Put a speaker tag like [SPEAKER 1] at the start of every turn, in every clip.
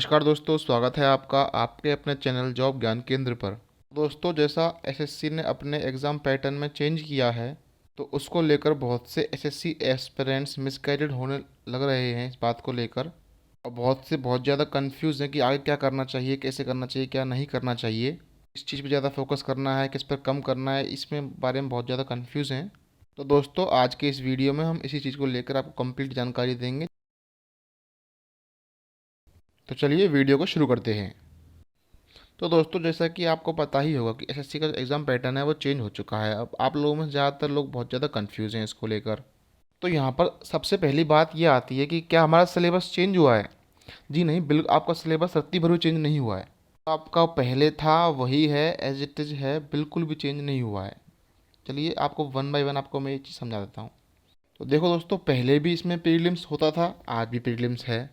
[SPEAKER 1] नमस्कार दोस्तों, स्वागत है आपका आपके अपने चैनल जॉब ज्ञान केंद्र पर। दोस्तों, जैसा एसएससी ने अपने एग्ज़ाम पैटर्न में चेंज किया है, तो उसको लेकर बहुत से एसएससी एस्पिरेंट्स मिसगाइडेड होने लग रहे हैं इस बात को लेकर। और बहुत से बहुत ज़्यादा कंफ्यूज हैं कि आगे क्या करना चाहिए, कैसे करना चाहिए, क्या नहीं करना चाहिए, किस चीज़ पर ज़्यादा फोकस करना है, किस पर कम करना है, इसमें बारे में बहुत ज़्यादा कन्फ्यूज़ हैं। तो दोस्तों, आज के इस वीडियो में हम इसी चीज़ को लेकर आपको कंप्लीट जानकारी देंगे। तो चलिए वीडियो को शुरू करते हैं। तो दोस्तों, जैसा कि आपको पता ही होगा कि एसएससी का जो एग्ज़ाम पैटर्न है वो चेंज हो चुका है। अब आप लोगों में ज़्यादातर लोग बहुत ज़्यादा कंफ्यूज हैं इसको लेकर। तो यहाँ पर सबसे पहली बात ये आती है कि क्या हमारा सिलेबस चेंज हुआ है? जी नहीं, बिल्कुल आपका सिलेबस रत्ती भर भी चेंज नहीं हुआ है। आपका पहले था वही है, एज इट इज़ है, बिल्कुल भी चेंज नहीं हुआ है। चलिए आपको वन बाय वन आपको मैं ये चीज़ समझा देता हूँ। तो देखो दोस्तों, पहले भी इसमें प्रीलिम्स होता था, आज भी प्रीलिम्स है।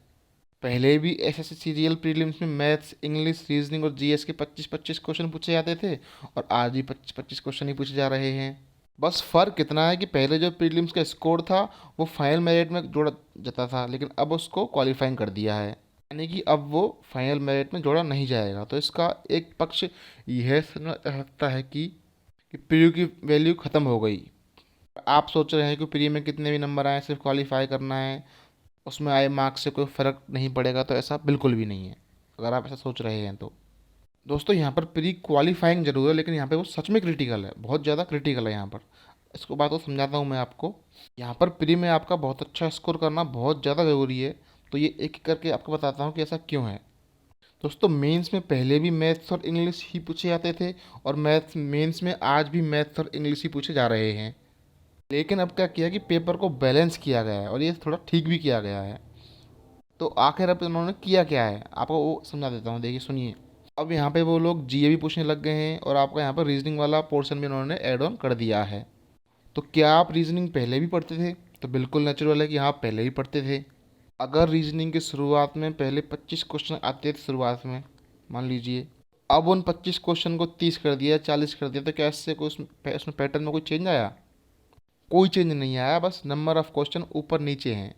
[SPEAKER 1] पहले भी एसएससी सीरियल प्रीलिम्स में मैथ्स, इंग्लिश, रीजनिंग और जीएस के 25-25 क्वेश्चन पूछे जाते थे, और आज भी 25-25 क्वेश्चन ही पूछे जा रहे हैं। बस फ़र्क इतना है कि पहले जो प्रीलिम्स का स्कोर था वो फाइनल मेरिट में जोड़ा जाता था, लेकिन अब उसको क्वालिफाइंग कर दिया है, यानी कि अब वो फाइनल मेरिट में जोड़ा नहीं जाएगा। तो इसका एक पक्ष यह समझ सकता है कि प्री की वैल्यू ख़त्म हो गई। आप सोच रहे हैं कि प्री में कितने भी नंबर आए, सिर्फ क्वालिफाई करना है, उसमें आए मार्क्स से कोई फ़र्क नहीं पड़ेगा। तो ऐसा बिल्कुल भी नहीं है, अगर आप ऐसा सोच रहे हैं तो। दोस्तों, यहाँ पर प्री क्वालिफाइंग जरूर है, लेकिन यहाँ पे वो सच में क्रिटिकल है, बहुत ज़्यादा क्रिटिकल है यहाँ पर। इसको बात को समझाता हूँ मैं आपको। यहाँ पर प्री में आपका बहुत अच्छा स्कोर करना बहुत ज़्यादा ज़रूरी है। तो ये एक एक करके आपको बताता हूँ कि ऐसा क्यों है। दोस्तों, मेंस में पहले भी मैथ्स और इंग्लिश ही पूछे जाते थे, और मैथ्स मेंस में आज भी मैथ्स और इंग्लिश ही पूछे जा रहे हैं। लेकिन अब क्या किया कि पेपर को बैलेंस किया गया है, और ये थोड़ा ठीक भी किया गया है। तो आखिर अब उन्होंने किया क्या है, आपको वो समझा देता हूँ, देखिए सुनिए। अब यहाँ पे वो लोग जीए भी पूछने लग गए हैं, और आपका यहाँ पर रीजनिंग वाला पोर्शन भी उन्होंने ऐड ऑन कर दिया है। तो क्या आप रीजनिंग पहले भी पढ़ते थे? तो बिल्कुल नेचुरल है कि हाँ, पहले भी पढ़ते थे। अगर रीजनिंग की शुरुआत में पहले 25 क्वेश्चन आते थे शुरुआत में, मान लीजिए, अब उन 25 क्वेश्चन को 30 कर दिया, 40 कर दिया, तो क्या इससे कोई उसमें पैटर्न में कोई चेंज आया? कोई चेंज नहीं आया, बस नंबर ऑफ क्वेश्चन ऊपर नीचे हैं,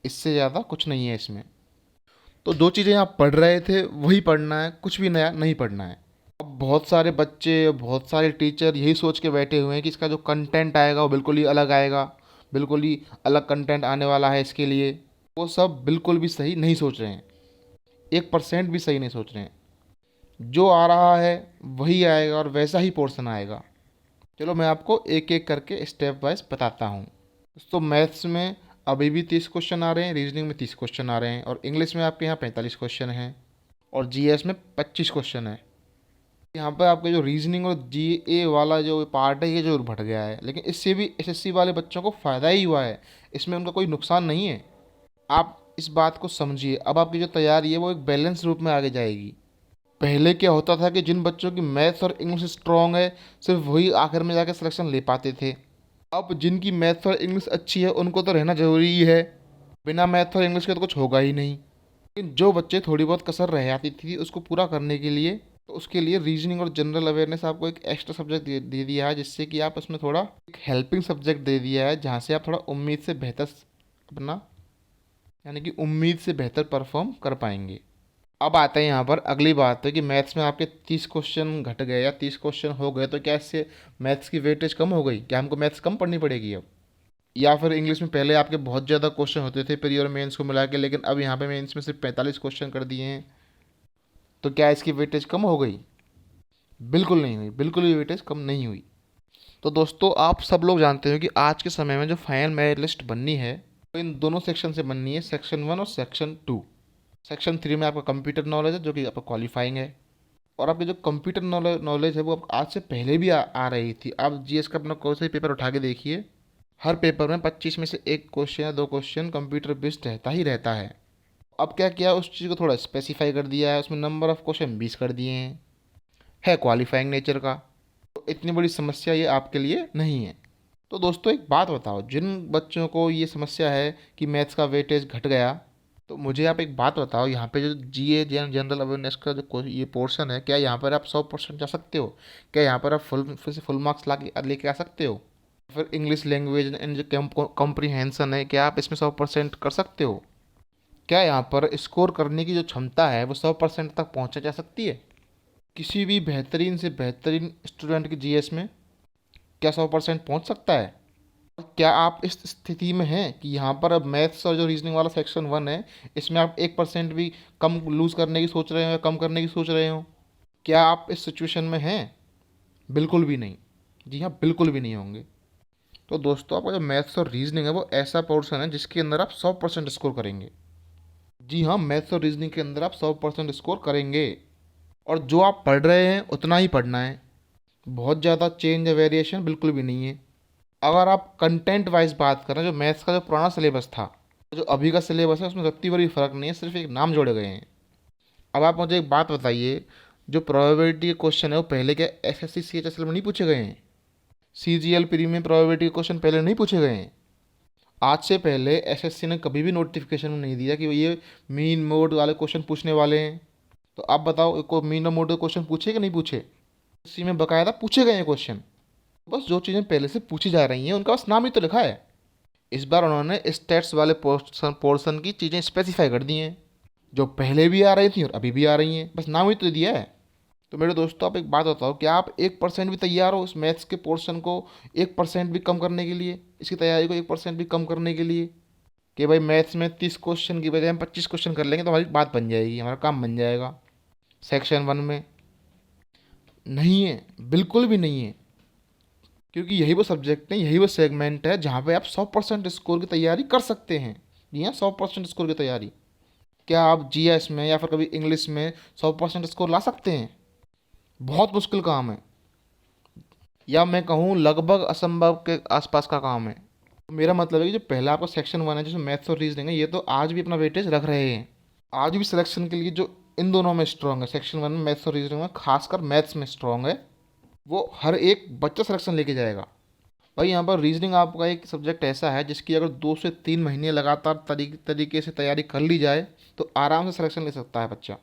[SPEAKER 1] इससे ज़्यादा कुछ नहीं है इसमें। तो जो चीज़ें आप पढ़ रहे थे वही पढ़ना है, कुछ भी नया नहीं पढ़ना है। अब बहुत सारे बच्चे, बहुत सारे टीचर यही सोच के बैठे हुए हैं कि इसका जो कंटेंट आएगा वो बिल्कुल ही अलग आएगा, बिल्कुल ही अलग कंटेंट आने वाला है इसके लिए। वो सब बिल्कुल भी सही नहीं सोच रहे हैं, 1% भी सही नहीं सोच रहे हैं। जो आ रहा है वही आएगा, और वैसा ही पोर्शन आएगा। चलो मैं आपको एक एक करके स्टेप वाइज बताता हूँ। तो मैथ्स में अभी भी 30 क्वेश्चन आ रहे हैं, रीजनिंग में 30 क्वेश्चन आ रहे हैं, और इंग्लिश में आपके यहाँ 45 क्वेश्चन हैं, और जीएस में 25 क्वेश्चन है। यहाँ पर आपका जो रीजनिंग और जीए वाला जो पार्ट है ये जरूर बढ़ गया है, लेकिन इससे भी एसएससी वाले बच्चों को फ़ायदा ही हुआ है, इसमें उनका कोई नुकसान नहीं है। आप इस बात को समझिए, अब आपकी जो तैयारी है वो एक बैलेंस रूप में आगे जाएगी। पहले क्या होता था कि जिन बच्चों की मैथ्स और इंग्लिश स्ट्रॉन्ग है, सिर्फ वही आखिर में जाकर सिलेक्शन ले पाते थे। अब जिनकी मैथ्स और इंग्लिश अच्छी है उनको तो रहना ज़रूरी ही है, बिना मैथ्स और इंग्लिश के तो कुछ होगा ही नहीं। लेकिन जो बच्चे थोड़ी बहुत कसर रह जाती थी उसको पूरा करने के लिए, तो उसके लिए रीजनिंग और जनरल अवेयरनेस आपको एक एक्स्ट्रा सब्जेक्ट दे दिया है, जिससे कि आप उसमें थोड़ा एक हेल्पिंग सब्जेक्ट दे दिया है, जहाँ से आप थोड़ा उम्मीद से बेहतर अपना, यानी कि उम्मीद से बेहतर परफॉर्म कर पाएंगे। अब आते हैं यहाँ पर अगली बात है कि मैथ्स में आपके 30 क्वेश्चन घट गए या 30 क्वेश्चन हो गए, तो क्या इससे मैथ्स की वेटेज कम हो गई? क्या हमको मैथ्स कम पढ़नी पड़ेगी अब? या फिर इंग्लिश में पहले आपके बहुत ज़्यादा क्वेश्चन होते थे प्री और मेंस को मिला के, लेकिन अब यहाँ पे मेंस में सिर्फ 45 क्वेश्चन कर दिए हैं, तो क्या इसकी वेटेज कम हो गई? बिल्कुल नहीं हुई, बिल्कुल भी वेटेज कम नहीं हुई। तो दोस्तों, आप सब लोग जानते हो कि आज के समय में जो फाइनल मेरिट लिस्ट बननी है तो इन दोनों सेक्शन से बननी है, सेक्शन 1 और सेक्शन 2। सेक्शन 3 में आपका कंप्यूटर नॉलेज है, जो कि आपका क्वालिफाइंग है। और आपकी जो कंप्यूटर नॉलेज है वो अब आज से पहले भी आ रही थी। आप जीएस का अपना कोई सा पेपर उठा के देखिए, हर पेपर में 25 में से एक क्वेश्चन या दो क्वेश्चन कंप्यूटर बेस्ड रहता ही रहता है। अब क्या किया, उस चीज़ को थोड़ा स्पेसिफाई कर दिया है, उसमें नंबर ऑफ क्वेश्चन 20 कर दिए हैं, है क्वालिफाइंग नेचर का। तो इतनी बड़ी समस्या ये आपके लिए नहीं है। तो दोस्तों, एक बात बताओ, जिन बच्चों को ये समस्या है कि मैथ्स का वेटेज घट गया, तो मुझे आप एक बात बताओ, यहाँ पे जो जीए जनरल अवेयरनेस का जो ये पोर्शन है, क्या यहाँ पर आप 100% जा सकते हो? क्या यहाँ पर आप फिर से फुल मार्क्स ला के लेके आ सकते हो? फिर इंग्लिश लैंग्वेज एंड जो कॉम्प्रीहेंसन है, क्या आप इसमें 100% कर सकते हो? क्या यहाँ पर स्कोर करने की जो क्षमता है वो 100% तक पहुँचा जा सकती है? किसी भी बेहतरीन से बेहतरीन स्टूडेंट की जीएस में क्या 100% पहुँच सकता है? क्या आप इस स्थिति में हैं कि यहाँ पर अब मैथ्स और जो रीजनिंग वाला सेक्शन 1 है, इसमें आप 1% भी कम लूज़ करने की सोच रहे हो या कम करने की सोच रहे हो? क्या आप इस सिचुएशन में हैं? बिल्कुल भी नहीं। जी हाँ, बिल्कुल भी नहीं होंगे। तो दोस्तों, आपका जो मैथ्स और रीजनिंग है वो ऐसा पोर्शन है जिसके अंदर आप 100% स्कोर करेंगे। जी हाँ, मैथ्स और रीजनिंग के अंदर आप 100% स्कोर करेंगे। और जो आप पढ़ रहे हैं उतना ही पढ़ना है। बहुत ज़्यादा चेंज या वेरिएशन बिल्कुल भी नहीं है। अगर आप कंटेंट वाइज बात करें, जो मैथ्स का जो पुराना सिलेबस था, जो अभी का सिलेबस है, उसमें रत्ती भर भी फ़र्क नहीं है, सिर्फ एक नाम जोड़े गए हैं। अब आप मुझे एक बात बताइए, जो प्रोबेबिलिटी के क्वेश्चन है वो पहले क्या एसएससी सीएचएसएल में नहीं पूछे गए हैं? सीजीएल प्रीमियम प्रोबेबिलिटी के क्वेश्चन पहले नहीं पूछे गए हैं? आज से पहले एसएससी ने कभी भी नोटिफिकेशन में नहीं दिया कि ये मीन मोड वाले क्वेश्चन पूछने वाले हैं। तो आप बताओ, को मीन और मोड के क्वेश्चन पूछे कि नहीं पूछे? इसी में बकायदा पूछे गए हैं क्वेश्चन। बस जो चीज़ें पहले से पूछी जा रही हैं उनका बस नाम ही तो लिखा है। इस बार उन्होंने स्टेट्स वाले पोर्शन की चीज़ें स्पेसिफाई कर दी हैं, जो पहले भी आ रही थी और अभी भी आ रही हैं, बस नाम ही तो दिया है। तो मेरे दोस्तों, आप एक बात बताओ, क्या आप 1% भी तैयार हो इस मैथ्स के पोर्शन को 1% भी कम करने के लिए, इसकी तैयारी को 1% भी कम करने के लिए? कि भाई मैथ्स में 30 क्वेश्चन की बजाय हम 25 क्वेश्चन कर लेंगे तो हमारी बात बन जाएगी, हमारा काम बन जाएगा। सेक्शन 1 में नहीं है, बिल्कुल भी नहीं है। क्योंकि यही वो सब्जेक्ट है, यही वो सेगमेंट है जहाँ पे आप 100% स्कोर की तैयारी कर सकते हैं। जी हाँ, 100% स्कोर की तैयारी। क्या आप जीएस में या फिर कभी इंग्लिश में 100% स्कोर ला सकते हैं? बहुत मुश्किल काम है, या मैं कहूँ लगभग असंभव के आसपास का काम है। मेरा मतलब है कि जो पहला आपका सेक्शन 1 है, जिसमें मैथ्स और रीजनिंग है, ये तो आज भी अपना वेटेज रख रहे हैं। आज भी सिलेक्शन के लिए जो इन दोनों में स्ट्रांग है, सेक्शन 1 में मैथ्स और रीजनिंग में, खासकर मैथ्स में स्ट्रांग है, वो हर एक बच्चा सिलेक्शन लेके जाएगा। भाई यहाँ पर रीजनिंग आपका एक सब्जेक्ट ऐसा है जिसकी अगर 2 से 3 महीने लगातार तरीके से तैयारी कर ली जाए तो आराम से सिलेक्शन ले सकता है बच्चा।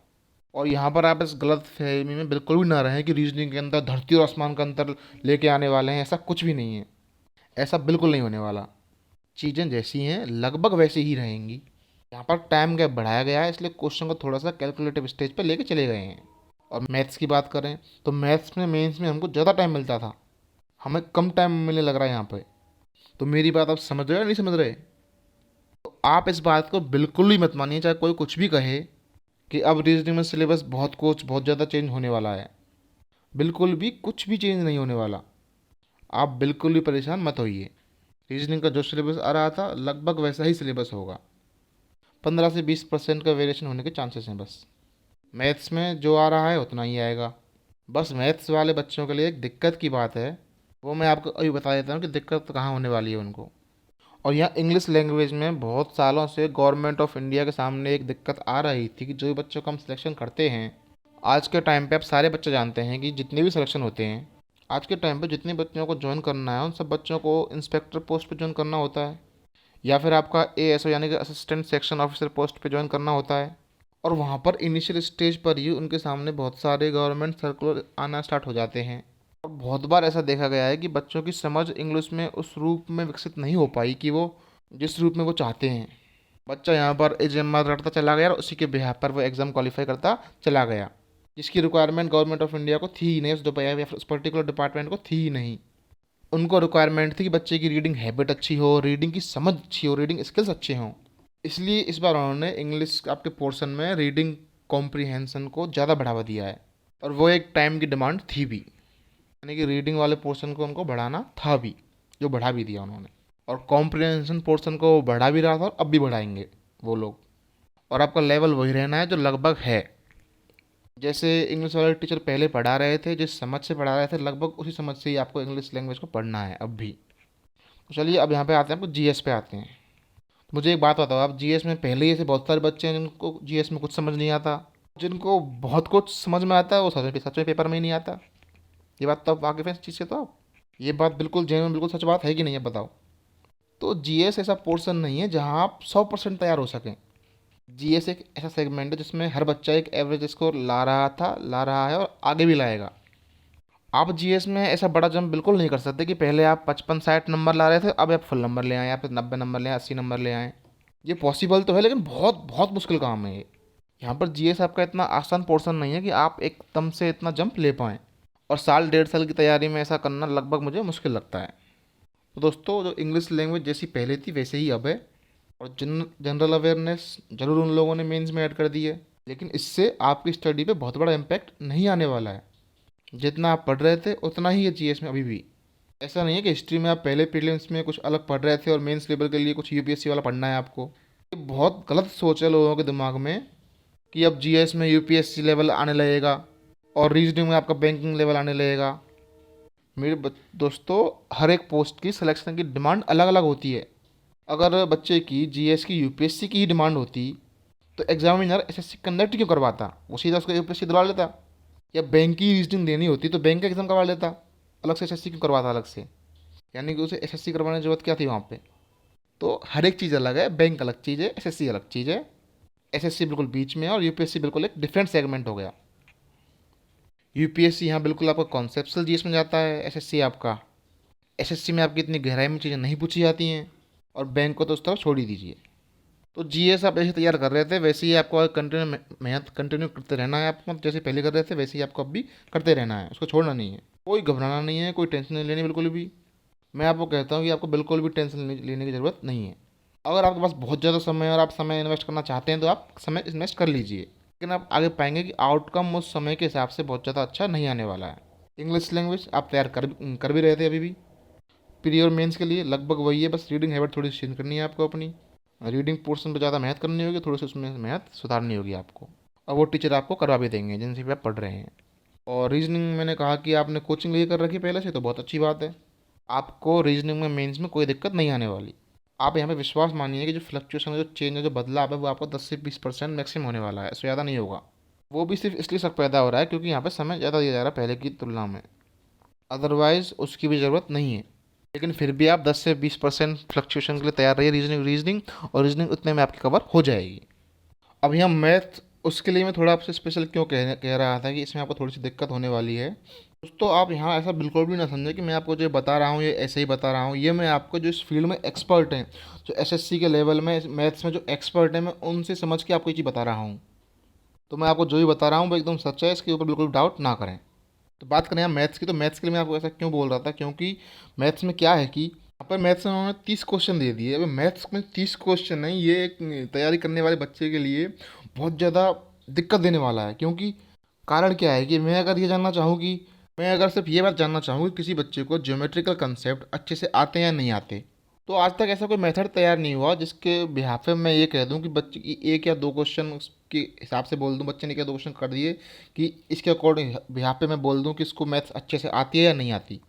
[SPEAKER 1] और यहाँ पर आप इस गलत फहमी में बिल्कुल भी ना रहें कि रीजनिंग के अंदर धरती और आसमान का अंतर लेके आने वाले हैं, ऐसा कुछ भी नहीं है। ऐसा बिल्कुल नहीं होने वाला। चीज़ें जैसी हैं लगभग वैसी ही रहेंगी। यहाँ पर टाइम गैप बढ़ाया गया है, इसलिए क्वेश्चन को थोड़ा सा कैलकुलेटिव स्टेज पर लेके चले गए हैं। और मैथ्स की बात करें तो मैथ्स में मेंस में हमको ज़्यादा टाइम मिलता था, हमें कम टाइम मिलने लग रहा है यहाँ पे। तो मेरी बात आप समझ रहे हो या नहीं समझ रहे? तो आप इस बात को बिल्कुल ही मत मानिए, चाहे कोई कुछ भी कहे कि अब रीजनिंग में सिलेबस बहुत ज़्यादा चेंज होने वाला है। बिल्कुल भी कुछ भी चेंज नहीं होने वाला। आप बिल्कुल भी परेशान मत होइए। रीजनिंग का जो सिलेबस आ रहा था लगभग वैसा ही सिलेबस होगा। 15 से 20% का वेरिएशन होने के चांसेस हैं बस। मैथ्स में जो आ रहा है उतना ही आएगा। बस मैथ्स वाले बच्चों के लिए एक दिक्कत की बात है, वो मैं आपको अभी बता देता हूँ कि दिक्कत कहाँ होने वाली है उनको। और यहाँ इंग्लिश लैंग्वेज में बहुत सालों से गवर्नमेंट ऑफ इंडिया के सामने एक दिक्कत आ रही थी कि जो बच्चों का हम सिलेक्शन करते हैं, आज के टाइम पे आप सारे बच्चे जानते हैं कि जितने भी सिलेक्शन होते हैं, आज के टाइम पे जितने बच्चों को ज्वाइन करना है उन सब बच्चों को इंस्पेक्टर पोस्ट पे ज्वाइन करना होता है, या फिर आपका एएसओ यानी कि असिस्टेंट सेक्शन ऑफिसर पोस्ट पे ज्वाइन करना होता है। और वहाँ पर इनिशियल स्टेज पर ही उनके सामने बहुत सारे गवर्नमेंट सर्कुलर आना स्टार्ट हो जाते हैं। और बहुत बार ऐसा देखा गया है कि बच्चों की समझ इंग्लिश में उस रूप में विकसित नहीं हो पाई कि वो जिस रूप में वो चाहते हैं। बच्चा यहाँ पर एग्जाम रटता चला गया और उसी के बिहाफ पर वो एग्ज़ाम क्वालिफाई करता चला गया, जिसकी रिक्वायरमेंट गवर्नमेंट ऑफ इंडिया को थी ही नहीं, उस पर्टिकुलर डिपार्टमेंट को थी ही नहीं। उनको रिक्वायरमेंट थी कि बच्चे की रीडिंग हैबिट अच्छी हो, रीडिंग की समझ अच्छी हो, रीडिंग स्किल्स अच्छे हों। इसलिए इस बार उन्होंने इंग्लिश आपके पोर्शन में रीडिंग कॉम्प्रीहेंशन को ज़्यादा बढ़ावा दिया है। और वो एक टाइम की डिमांड थी भी, यानी कि रीडिंग वाले पोर्शन को उनको बढ़ाना था भी, जो बढ़ा भी दिया उन्होंने। और कॉम्प्रीहेंशन पोर्शन को बढ़ा भी रहा था और अब भी बढ़ाएंगे वो लोग। और आपका लेवल वही रहना है जो लगभग है, जैसे इंग्लिश वाले टीचर पहले पढ़ा रहे थे, जिस समझ से पढ़ा रहे थे लगभग उसी समझ से ही आपको इंग्लिश लैंग्वेज को पढ़ना है अब भी। तो चलिए अब यहाँ पे आते हैं, आपको जीएस पे आते हैं। तो मुझे एक बात बताओ, आप जीएस में पहले ही ऐसे बहुत सारे बच्चे हैं जिनको जीएस में कुछ समझ नहीं आता, जिनको बहुत कुछ समझ में आता है वो सच में पेपर में ही नहीं आता। ये बात तो आप वाकिफ़ है इस चीज़ से? तो आप ये बात बिल्कुल जेन्युइन, बिल्कुल सच बात है कि नहीं है बताओ? तो जीएस ऐसा पोर्शन नहीं है जहाँ आप 100% तैयार हो सकें। जीएस एक ऐसा सेगमेंट है जिसमें हर बच्चा एक एवरेज स्कोर ला रहा था, ला रहा है और आगे भी लाएगा। आप जीएस में ऐसा बड़ा जंप बिल्कुल नहीं कर सकते कि पहले आप 55-60 नंबर ला रहे थे, अब आप फुल नंबर ले आए, या फिर 90 नंबर ले आए, 80 नंबर ले आए। ये पॉसिबल तो है लेकिन बहुत बहुत मुश्किल काम है ये। यहाँ पर जीएस आपका इतना आसान पोर्शन नहीं है कि आप एकदम से इतना जंप ले पाएँ, और साल 1.5 साल की तैयारी में ऐसा करना लगभग मुझे मुश्किल लगता है। तो दोस्तों, जो इंग्लिश लैंग्वेज जैसी पहले थी वैसे ही अब है, और जनरल अवेयरनेस ज़रूर उन लोगों ने मेंस में ऐड कर दी है, लेकिन इससे आपकी स्टडी पे बहुत बड़ा इम्पैक्ट नहीं आने वाला है। जितना आप पढ़ रहे थे उतना ही है जीएस में अभी भी। ऐसा नहीं है कि हिस्ट्री में आप पहले प्रीलिम्स में कुछ अलग पढ़ रहे थे और मेंस लेवल के लिए कुछ यूपीएससी वाला पढ़ना है आपको। ये बहुत गलत सोच है लोगों के दिमाग में कि अब जीएस में यूपीएससी लेवल आने लगेगा और रीजनिंग में आपका बैंकिंग लेवल आने लगेगा। दोस्तों, हर एक पोस्ट की सिलेक्शन की डिमांड अलग अलग होती है। अगर बच्चे की जीएस की यूपीएससी की ही डिमांड होती तो एग्जामिनर एसएससी कंडक्ट क्यों करवाता, वो सीधा उसको यूपीएससी दिलवा लेता। या बैंक की रीजनिंग देनी होती तो बैंक का एग्ज़ाम करवा लेता, अलग से एसएससी क्यों करवाता अलग से। यानी कि उसे एसएससी करवाने की जरूरत क्या थी वहाँ पे। तो हर एक चीज़ अलग है, बैंक अलग चीज़ है, एसएससी अलग चीज़ है। एसएससी बिल्कुल बीच में है और यूपीएससी बिल्कुल एक डिफरेंट सेगमेंट हो गया। यूपीएससी यहाँ बिल्कुल आपका कॉन्सेप्चुअल जीएस में जाता है, एसएससी आपका एसएससी में आपकी इतनी गहराई में चीज़ें नहीं पूछी जाती हैं, और बैंक को तो उस तरफ छोड़ ही दीजिए। तो जीएस आप जैसे तैयार कर रहे थे वैसे ही आपको कंटिन्यू मेहनत कंटिन्यू करते रहना है। आपको जैसे पहले कर रहे थे वैसे ही आपको अब भी करते रहना है, उसको छोड़ना नहीं है। कोई घबराना नहीं है, कोई टेंशन नहीं लेनी बिल्कुल भी। मैं आपको कहता हूँ कि आपको बिल्कुल भी टेंशन लेने की ज़रूरत नहीं है। अगर आपके पास बहुत ज़्यादा समय है और आप समय इन्वेस्ट करना चाहते हैं तो आप समय इन्वेस्ट कर लीजिए, लेकिन आप आगे पाएंगे कि आउटकम उस समय के हिसाब से बहुत ज़्यादा अच्छा नहीं आने वाला है। इंग्लिश लैंग्वेज आप तैयार कर भी रहे थे अभी भी। प्री और मेंस के लिए लगभग वही है, बस रीडिंग हैबिट थोड़ी सी चेंज करनी है आपको अपनी। रीडिंग पोर्शन पर ज़्यादा मेहनत करनी होगी, थोड़ी सी उसमें मेहनत सुधारनी होगी आपको, और वो टीचर आपको करवा भी देंगे जिनसे भी आप पढ़ रहे हैं। और रीजनिंग मैंने कहा कि आपने कोचिंग लिए कर रखी पहले से, तो बहुत अच्छी बात है। आपको रीजनिंग में मेंस में कोई दिक्कत नहीं आने वाली। आप यहाँ पे विश्वास मानिए कि जो फ्लक्चुएशन है, जो चेंज है, जो बदलाव है, वो आपको 10 से 20% मैक्सिमम होने वाला है, इससे ज़्यादा नहीं होगा। वो भी सिर्फ इसलिए शक पैदा हो रहा है क्योंकि यहाँ पे समय ज़्यादा दिया जा रहा है पहले की तुलना में, अदरवाइज़ उसकी भी ज़रूरत नहीं है। लेकिन फिर भी आप 10 से 20% फ्लक्चुएशन के लिए तैयार रहिए। रीजनिंग रीजनिंग और रीजनिंग उतने में आपकी कवर हो जाएगी। अब यहाँ मैथ, उसके लिए मैं थोड़ा आपसे स्पेशल क्यों कह रहा था कि इसमें आपको थोड़ी सी दिक्कत होने वाली है। दोस्तों, आप यहाँ ऐसा बिल्कुल भी ना समझें कि मैं आपको जो बता रहा हूँ ये ऐसे ही बता रहा हूँ। ये मैं आपको जो इस फील्ड में एक्सपर्ट हैं, जो एसएससी के लेवल में मैथ्स में जो एक्सपर्ट हैं, मैं उनसे समझ के आपको ये चीज़ बता रहा हूँ। तो मैं आपको जो भी बता रहा हूँ वो एकदम सच है, इसके ऊपर बिल्कुल डाउट ना करें। तो बात करें यहाँ मैथ्स की, तो मैथ्स के लिए मैं आपको ऐसा क्यों बोल रहा था, क्योंकि मैथ्स में क्या है कि यहाँ पर मैथ्स में उन्होंने 30 क्वेश्चन दे दिए। अब मैथ्स में 30 क्वेश्चन है, ये एक तैयारी करने वाले बच्चे के लिए बहुत ज़्यादा दिक्कत देने वाला है। क्योंकि कारण क्या है कि मैं अगर ये जानना चाहूँ कि मैं अगर सिर्फ ये बात जानना चाहूँ कि किसी बच्चे को ज्योमेट्रिकल कंसेप्ट अच्छे से आते हैं या नहीं आते, तो आज तक ऐसा कोई मेथड तैयार नहीं हुआ जिसके बिहाफ पे मैं ये कह दूं कि बच्चे की 1 या 2 क्वेश्चन के हिसाब से बोल दूं, बच्चे ने क्या 2 क्वेश्चन कर दिए, कि इसके अकॉर्डिंग बिहाफ पे मैं बोल दूं कि इसको मैथ्स अच्छे से आती है या नहीं आती,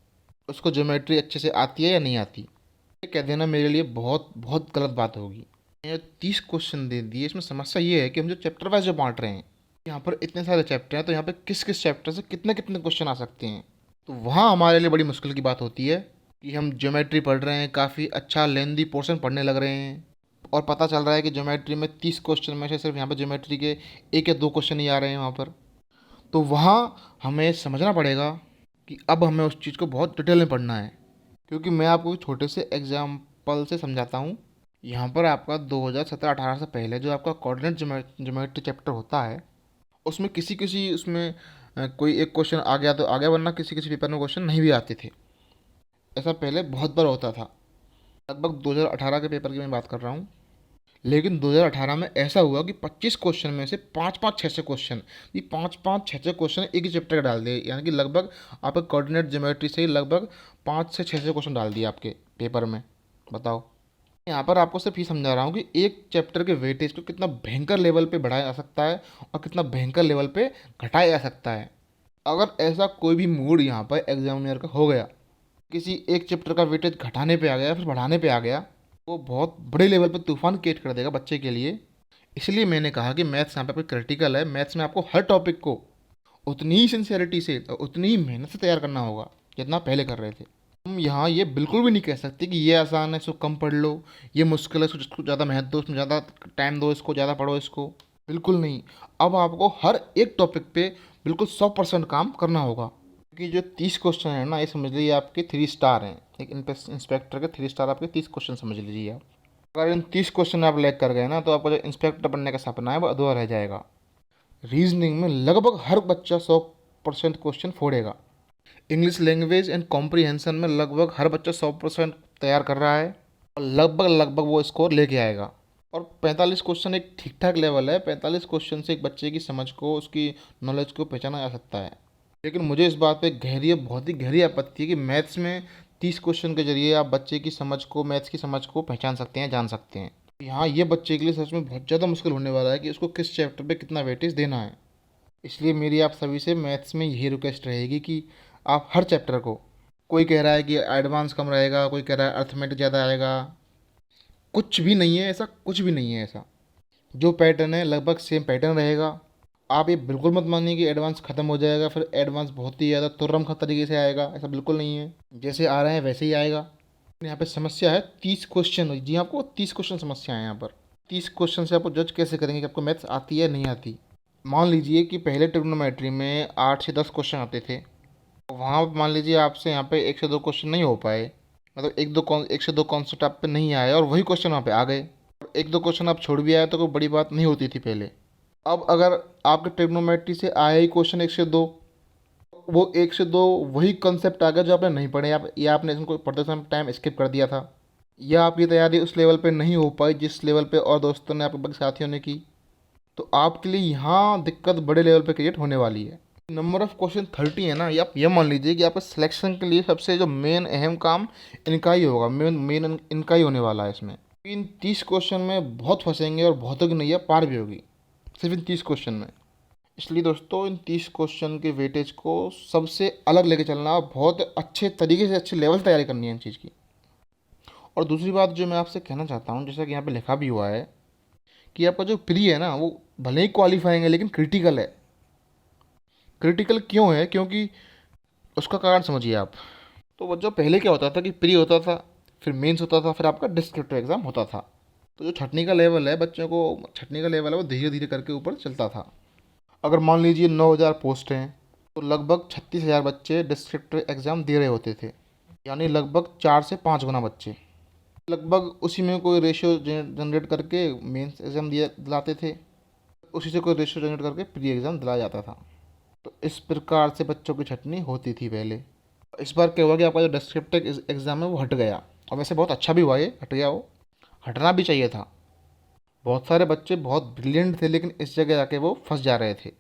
[SPEAKER 1] उसको ज्योमेट्री अच्छे से आती है या नहीं आती। ये कह देना मेरे लिए बहुत बहुत गलत बात होगी। ये 30 क्वेश्चन दे दिए, इसमें समस्या ये है कि हम जो चैप्टर वाइज जो बांट रहे हैं, यहाँ पर इतने सारे चैप्टर हैं, तो यहाँ पे किस किस चैप्टर से कितने कितने क्वेश्चन आ सकते हैं। तो वहाँ हमारे लिए बड़ी मुश्किल की बात होती है कि हम ज्योमेट्री पढ़ रहे हैं, काफ़ी अच्छा लेंदी पोर्शन पढ़ने लग रहे हैं, और पता चल रहा है कि ज्योमेट्री में 30 क्वेश्चन में से सिर्फ यहाँ पर ज्योमेट्री के 1 या 2 क्वेश्चन ही आ रहे हैं वहाँ पर। तो वहाँ हमें समझना पड़ेगा कि अब हमें उस चीज़ को बहुत डिटेल में पढ़ना है। क्योंकि मैं आपको एक छोटे से एग्जाम्पल से समझाता हूँ। यहाँ पर आपका 2017-18 से पहले जो आपका कोऑर्डिनेट ज्योमेट्री चैप्टर होता है, उसमें किसी किसी उसमें कोई एक क्वेश्चन आ गया तो आ गया, वरना किसी किसी पेपर में क्वेश्चन नहीं भी आते थे। ऐसा पहले बहुत बार होता था। लगभग 2018 के पेपर की मैं बात कर रहा हूँ। लेकिन 2018 में ऐसा हुआ कि 25 क्वेश्चन में से 5-5 6-6 क्वेश्चन, ये 5-5 6-6 क्वेश्चन एक ही चैप्टर के डाल दिए। यानी कि लगभग आपके कोऑर्डिनेट ज्योमेट्री से ही लगभग 5 से 6 क्वेश्चन डाल दिए आपके पेपर में। बताओ, यहाँ पर आपको सिर्फ ये समझा रहा हूँ कि एक चैप्टर के वेटेज को कितना भयंकर लेवल पे बढ़ाया जा सकता है और कितना भयंकर लेवल पे घटाया जा सकता है। अगर ऐसा कोई भी मूड यहाँ पर एग्जामिनर का हो गया, किसी एक चैप्टर का वेटेज घटाने पे आ गया या फिर बढ़ाने पे आ गया, वो बहुत बड़े लेवल पर तूफान क्रिएट कर देगा बच्चे के लिए। इसलिए मैंने कहा कि मैथ्स यहाँ पे क्रिटिकल है। मैथ्स में आपको हर टॉपिक को उतनी ही सिंसियरिटी से और उतनी ही मेहनत से तैयार करना होगा जितना पहले कर रहे थे। हम यहाँ ये बिल्कुल भी नहीं कह सकते कि ये आसान है इसको कम पढ़ लो, ये मुश्किल है इसको ज़्यादा मेहनत दो, इसमें ज़्यादा टाइम दो, इसको ज़्यादा पढ़ो इसको। बिल्कुल नहीं। अब आपको हर एक टॉपिक पे बिल्कुल 100% काम करना होगा। क्योंकि जो 30 क्वेश्चन है ना, ये समझ लीजिए आपके 3 स्टार हैं। एक इंस्पेक्टर के 3 स्टार आपके 30 क्वेश्चन समझ लीजिए आप। अगर इन 30 क्वेश्चन आप लैग कर गए ना तो आपका जो इंस्पेक्टर बनने का सपना है वो अधूरा रह जाएगा। रीजनिंग में लगभग हर बच्चा 100% क्वेश्चन फोड़ेगा। इंग्लिश लैंग्वेज एंड कॉम्प्रीहेंशन में लगभग हर बच्चा 100% तैयार कर रहा है और लगभग लगभग वो स्कोर लेके आएगा। और 45 क्वेश्चन एक ठीक ठाक लेवल है। 45 क्वेश्चन से एक बच्चे की समझ को, उसकी नॉलेज को पहचाना जा सकता है। लेकिन मुझे इस बात पे बहुत ही गहरी आपत्ति है कि मैथ्स में 30 क्वेश्चन के जरिए आप बच्चे की समझ को, मैथ्स की समझ को पहचान सकते हैं, जान सकते हैं। यहाँ ये बच्चे के लिए सच में बहुत ज़्यादा मुश्किल होने वाला है कि उसको किस चैप्टर पे कितना वेटेज देना है। इसलिए मेरी आप सभी से मैथ्स में यही रिक्वेस्ट रहेगी कि आप हर चैप्टर को, कोई कह रहा है कि एडवांस कम रहेगा, कोई कह रहा है अर्थमेटिक ज़्यादा आएगा, कुछ भी नहीं है ऐसा, कुछ भी नहीं है ऐसा। जो पैटर्न है लगभग सेम पैटर्न रहेगा। आप ये बिल्कुल मत मानिए कि एडवांस ख़त्म हो जाएगा, फिर एडवांस बहुत ही ज़्यादा तुर्रम तरीके से आएगा, ऐसा बिल्कुल नहीं है। जैसे आ रहे हैं वैसे ही आएगा। यहाँ पे समस्या है 30 क्वेश्चन। जी आपको 30 क्वेश्चन समस्या है यहाँ पर। 30 क्वेश्चन से आपको जज कैसे करेंगे कि आपको मैथ्स आती है नहीं आती। मान लीजिए कि पहले ट्रिग्नोमेट्री में 8 से 10 क्वेश्चन आते थे, वहाँ पर मान लीजिए आपसे यहाँ पे 1 से 2 क्वेश्चन नहीं हो पाए, मतलब एक से दो कॉन्सेप्ट आप पे नहीं आए और वही क्वेश्चन वहाँ पे आ गए, और 1-2 क्वेश्चन आप छोड़ भी आए तो कोई बड़ी बात नहीं होती थी पहले। अब अगर आपके ट्रिग्नोमेट्री से आए ही क्वेश्चन 1 से 2, वो 1 से 2 वही कंसेप्ट आ गया जो आपने नहीं पढ़े, आप या आपने इसको पढ़ते समय टाइम स्किप कर दिया था, या आपकी तैयारी उस लेवल पे नहीं हो पाई जिस लेवल पे और दोस्तों ने, आपके बाकी साथियों ने की, तो आपके लिए यहाँ दिक्कत बड़े लेवल पे क्रिएट होने वाली है। नंबर ऑफ क्वेश्चन 30 है ना, ये आप ये मान लीजिए कि आपके सिलेक्शन के लिए सबसे जो मेन अहम काम इनका ही होगा, मेन मेन इनका ही होने वाला है। इसमें इन 30 क्वेश्चन में बहुत फंसेंगे और बहुतों की नैया पार भी होगी सिर्फ इन 30 क्वेश्चन में। इसलिए दोस्तों इन 30 क्वेश्चन के वेटेज को सबसे अलग लेके चलना और बहुत अच्छे तरीके से, अच्छे लेवल तैयारी करनी है इन चीज़ की। और दूसरी बात जो मैं आपसे कहना चाहता हूँ, जैसा कि यहाँ पे लिखा भी हुआ है कि आपका जो प्री है ना वो भले ही क्वालिफाइंग है लेकिन क्रिटिकल है। क्रिटिकल क्यों है? क्योंकि उसका कारण समझिए आप। तो वो जो पहले क्या होता था कि प्री होता था, फिर मेंस होता था, फिर आपका डिस्क्रिप्टिव एग्ज़ाम होता था। तो जो छटनी का लेवल है, बच्चों को छटनी का लेवल है वो धीरे धीरे करके ऊपर चलता था। अगर मान लीजिए 9,000 पोस्ट हैं तो लगभग 36,000 बच्चे डिस्क्रिप्टिव एग्ज़ाम दे रहे होते थे, यानी लगभग 4 से 5 गुना बच्चे। लगभग उसी में कोई रेशियो जनरेट करके मेंस एग्ज़ाम दिलाते थे, उसी से कोई रेशियो जनरेट करके प्री एग्ज़ाम दिलाया जाता था। तो इस प्रकार से बच्चों की छटनी होती थी पहले। इस बार क्या हुआ कि आपका जो डिस्क्रिप्टिव एग्ज़ाम है वो हट गया, और वैसे बहुत अच्छा भी हुआ, ये हट गया, वो हटना भी चाहिए था। बहुत सारे बच्चे बहुत ब्रिलियंट थे लेकिन इस जगह आके वो फंस जा रहे थे।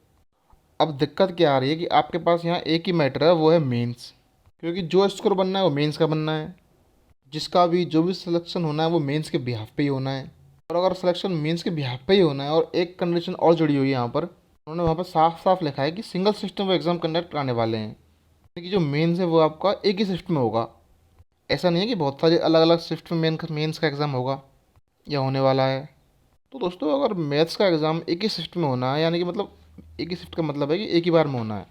[SPEAKER 1] अब दिक्कत क्या आ रही है कि आपके पास यहाँ एक ही मैटर है, वो है मेंस। क्योंकि जो स्कोर बनना है वो मेंस का बनना है, जिसका भी जो भी सिलेक्शन होना है वो मेंस के बिहाफ पे ही होना है। और अगर सिलेक्शन मेंस के बिहाफ पे ही होना है, और एक कंडीशन और जुड़ी हुई है यहाँ पर, उन्होंने वहाँ पर साफ साफ लिखा है कि सिंगल सिस्टम वो एग्ज़ाम कंडक्ट कराने वाले हैं, कि जो मेंस है वो आपका एक ही शिफ्ट में होगा। ऐसा नहीं है कि बहुत सारे अलग अलग शिफ्ट में मेंस का एग्ज़ाम होगा या होने वाला है। तो दोस्तों अगर मैथ्स का एग्ज़ाम एक ही शिफ्ट में होना है, यानी कि मतलब एक ही शिफ्ट का मतलब है कि एक ही बार में होना है।